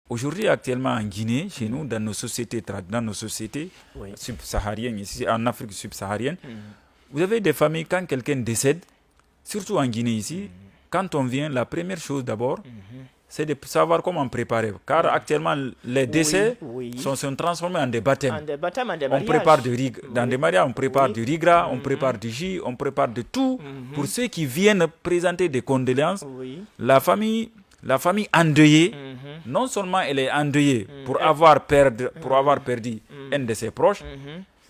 Aujourd'hui, actuellement en Guinée, chez nous, dans nos sociétés subsahariennes, ici en Afrique subsaharienne, vous avez des familles, quand quelqu'un décède, surtout en Guinée ici, quand on vient, la première chose d'abord, c'est de savoir comment préparer. Car actuellement, les décès sont transformés en des baptêmes. On prépare du riz, dans des mariages, on prépare du riz gras, on prépare du jus, on prépare de tout. Pour ceux qui viennent présenter des condoléances, la famille endeuillée, non seulement elle est endeuillée pour avoir perdu un de ses proches,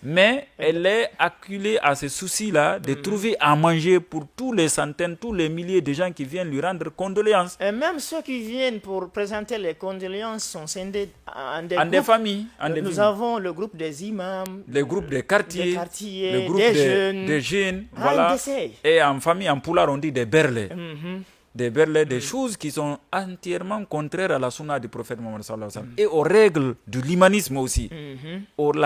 mais elle est acculée à ce souci-là de trouver à manger pour tous les centaines, tous les milliers de gens qui viennent lui rendre condoléances. Et même ceux qui viennent pour présenter les condoléances sont scindés en des familles. Nous avons le groupe des imams, le groupe des quartiers, le groupe des jeunes, voilà. Et en famille, en poulard, on dit des berlets. Des choses qui sont entièrement contraires à la sunna du prophète Mohammed sallallahu alayhi wa sallam et aux règles de l'humanisme aussi,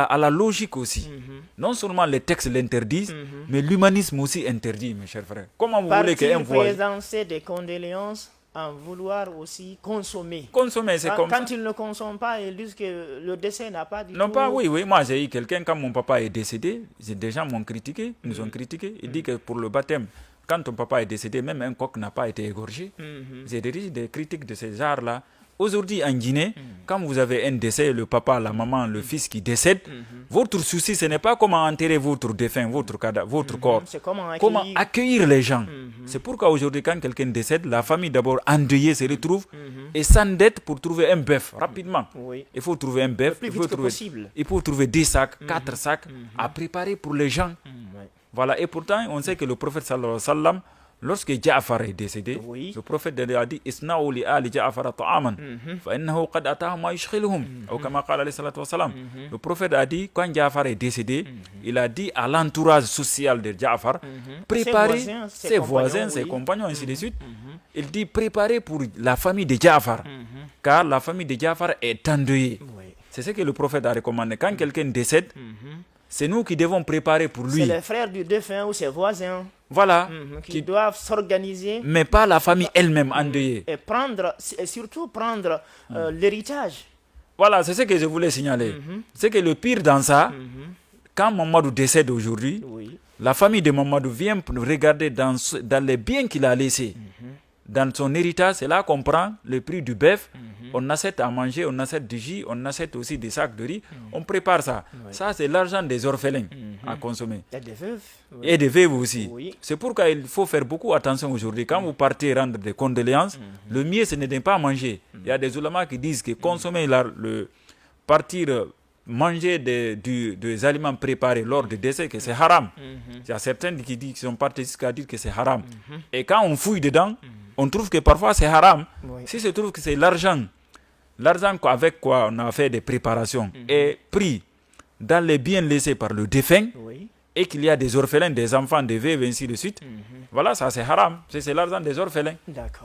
à la logique aussi. Non seulement les textes l'interdisent, mais l'humanisme aussi interdit, mes chers frères. Comment vous voulez qu'un voyage présenter des condoléances en vouloir aussi consommer. C'est comme quand ça. ils ne consomment pas, ils disent que le décès n'a pas du tout... Non, pas, oui. Moi, j'ai eu quelqu'un, quand mon papa est décédé, des gens m'ont critiqué, nous ont critiqué. Il dit que pour le baptême, quand ton papa est décédé, même un coq n'a pas été égorgé. J'ai des critiques de ce genre-là. Aujourd'hui, en Guinée, quand vous avez un décès, le papa, la maman, le fils qui décède, votre souci, ce n'est pas comment enterrer votre défunt, votre corps. C'est comment accueillir les gens. C'est pourquoi aujourd'hui, quand quelqu'un décède, la famille d'abord endeuillée se retrouve et s'endette pour trouver un bœuf rapidement. Il faut trouver un bœuf. Il faut trouver 10 sacs, 4 sacs à préparer pour les gens. Voilà, et pourtant, on sait que le prophète sallallahu alayhi wa sallam, lorsque Ja'far est décédé, le prophète a dit Isna'u li ali Ja'far ta'aman, fa innahu qad ataha ma yushghiluhum. Ou kama qala alayhi salatu wa salam. Le prophète a dit, quand Ja'far est décédé, il a dit à l'entourage social de Ja'far, préparez ses voisins, ses compagnons, ainsi de suite. Il dit préparez pour la famille de Ja'far, car la famille de Ja'far est endeuillée. C'est ce que le prophète a recommandé. Quand quelqu'un décède, c'est nous qui devons préparer pour lui. C'est les frères du défunt ou ses voisins. Voilà. Qui doivent s'organiser. Mais pas la famille elle-même endeuillée. Et surtout prendre l'héritage. Voilà, c'est ce que je voulais signaler. C'est que le pire dans ça, quand Mamadou décède aujourd'hui, la famille de Mamadou vient regarder dans les biens qu'il a laissés. Dans son héritage, c'est là qu'on prend le prix du bœuf, on achète à manger, on achète du jus, on achète aussi des sacs de riz, on prépare ça. Ça, c'est l'argent des orphelins à consommer. Et des veuves. Et des veuves aussi. C'est pourquoi il faut faire beaucoup attention aujourd'hui. Quand vous partez rendre des condoléances, le mieux, ce n'est de pas manger. Il y a des ulamas qui disent que consommer partir manger des aliments préparés lors du décès, que c'est haram. Il y a certains qui sont partis jusqu'à dire que c'est haram. Et quand on fouille dedans, on trouve que parfois c'est haram. Si se trouve que c'est l'argent avec quoi on a fait des préparations est pris dans les biens laissés par le défunt et qu'il y a des orphelins, des enfants, des veuves, ainsi de suite, voilà, ça c'est haram. C'est l'argent des orphelins. D'accord.